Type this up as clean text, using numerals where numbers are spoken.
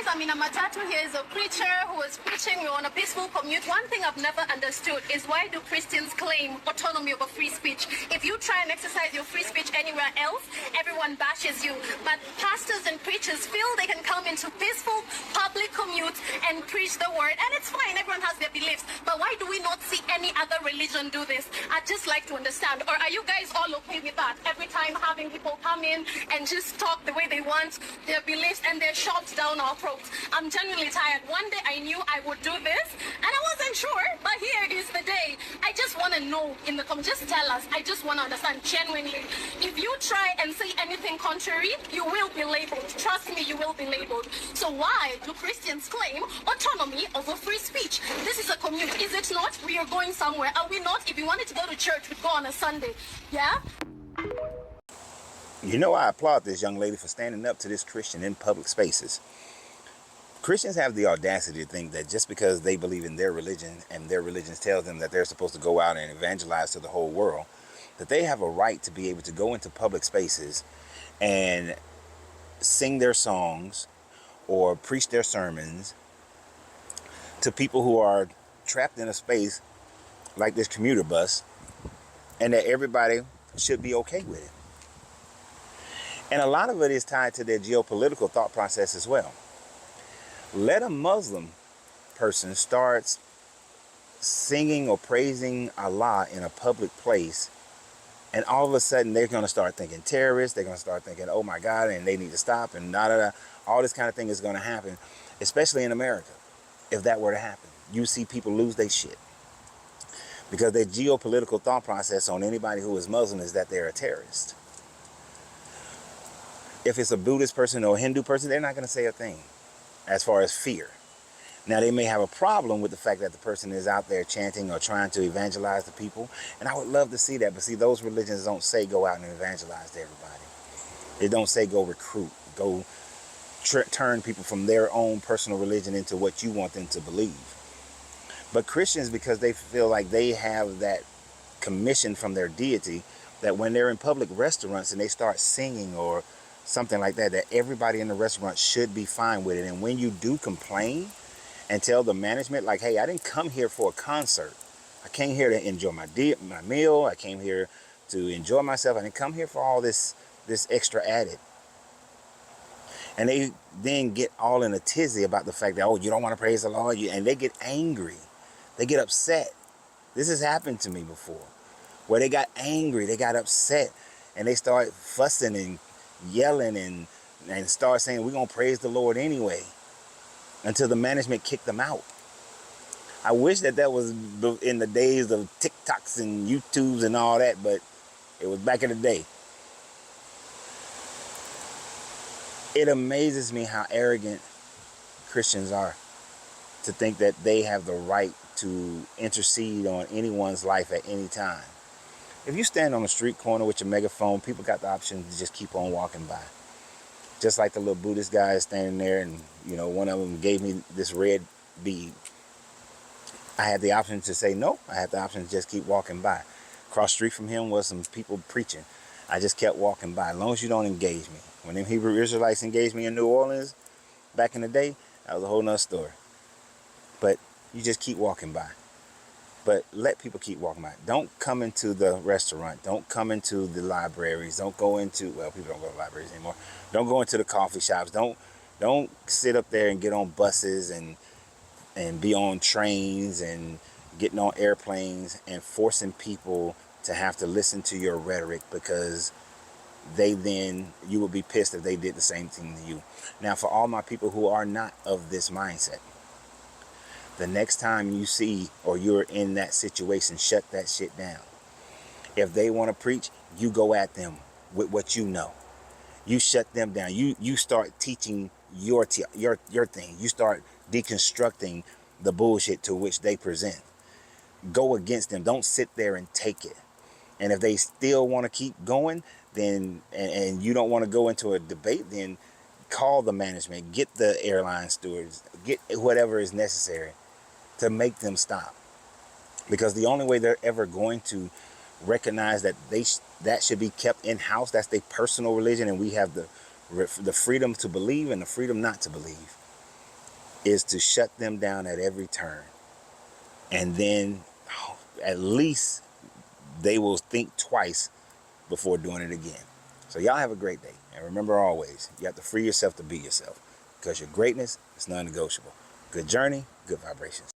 I'm in a matatu. Here is a preacher who was preaching. We're on a peaceful commute. One thing I've never understood is why do Christians claim autonomy over free speech? If you try and exercise your free speech anywhere else, everyone bashes you. But pastors and preachers feel they can come into peaceful public commutes and preach the word. And it's fine, everyone has their beliefs. But why do we not see any other religion do this? I'd just like to understand. Or are you guys all okay with that? Every time having people come in and just talk the way they want, their beliefs, and they're shoved down our throats. I'm genuinely tired. One day I knew I would do this, and I wasn't sure, but here is the day. I just want to know in the comments. Just tell us. I just want to understand genuinely. If you try and say anything contrary, you will be labeled. Trust me, you will be labeled. So why do Christians claim autonomy over free speech? This is a commute, is it not? We are going somewhere. Are we not? If you wanted to go to church, we'd go on a Sunday. Yeah? You know, I applaud this young lady for standing up to this Christian in public spaces. Christians have the audacity to think that just because they believe in their religion and their religion tells them that they're supposed to go out and evangelize to the whole world, that they have a right to be able to go into public spaces and sing their songs or preach their sermons to people who are trapped in a space like this commuter bus, and that everybody should be okay with it. And a lot of it is tied to their geopolitical thought process as well. Let a Muslim person start singing or praising Allah in a public place, and all of a sudden they're going to start thinking terrorists, they're going to start thinking, oh my God, and they need to stop, and all this kind of thing is going to happen, especially in America. If that were to happen, you see people lose their shit. Because their geopolitical thought process on anybody who is Muslim is that they're a terrorist. If it's a Buddhist person or a Hindu person, they're not going to say a thing as far as fear. Now, they may have a problem with the fact that the person is out there chanting or trying to evangelize the people, and I would love to see that. But see, those religions don't say go out and evangelize to everybody. They don't say go recruit, go turn people from their own personal religion into what you want them to believe. But Christians, because they feel like they have that commission from their deity, that when they're in public restaurants and they start singing or something like that, that everybody in the restaurant should be fine with it. And when you do complain and tell the management, like, hey, I didn't come here for a concert. I came here to enjoy my meal. I came here to enjoy myself. I didn't come here for all this extra added. And they then get all in a tizzy about the fact that, oh, you don't want to praise the Lord. And they get angry. They get upset. This has happened to me before, where they got angry, they got upset, and they start fussing and yelling and start saying, we're going to praise the Lord anyway, until the management kicked them out. I wish that was in the days of TikToks and YouTubes and all that, but it was back in the day. It amazes me how arrogant Christians are to think that they have the right to intercede on anyone's life at any time. If you stand on a street corner with your megaphone, people got the option to just keep on walking by. Just like the little Buddhist guy is standing there, and one of them gave me this red bead. I had the option to say no. I had the option to just keep walking by. Across the street from him was some people preaching. I just kept walking by, as long as you don't engage me. When them Hebrew Israelites engaged me in New Orleans back in the day, that was a whole nother story. But you just keep walking by. But let people keep walking by. Don't come into the restaurant. Don't come into the libraries. Don't go into, well, people don't go to libraries anymore. Don't go into the coffee shops. Don't sit up there and get on buses and be on trains and getting on airplanes and forcing people to have to listen to your rhetoric, because you would be pissed if they did the same thing to you. Now, for all my people who are not of this mindset, the next time you see or you're in that situation, shut that shit down. If they want to preach, you go at them with what you know. You shut them down. You start teaching your thing. You start deconstructing the bullshit to which they present. Go against them. Don't sit there and take it. And if they still want to keep going, then and you don't want to go into a debate, then call the management, get the airline stewards, get whatever is necessary to make them stop. Because the only way they're ever going to recognize that that should be kept in-house, that's their personal religion, and we have the freedom to believe and the freedom not to believe. is to shut them down at every turn. And then at least they will think twice before doing it again. So y'all have a great day. And remember always, you have to free yourself to be yourself, because your greatness is non-negotiable. Good journey, good vibrations.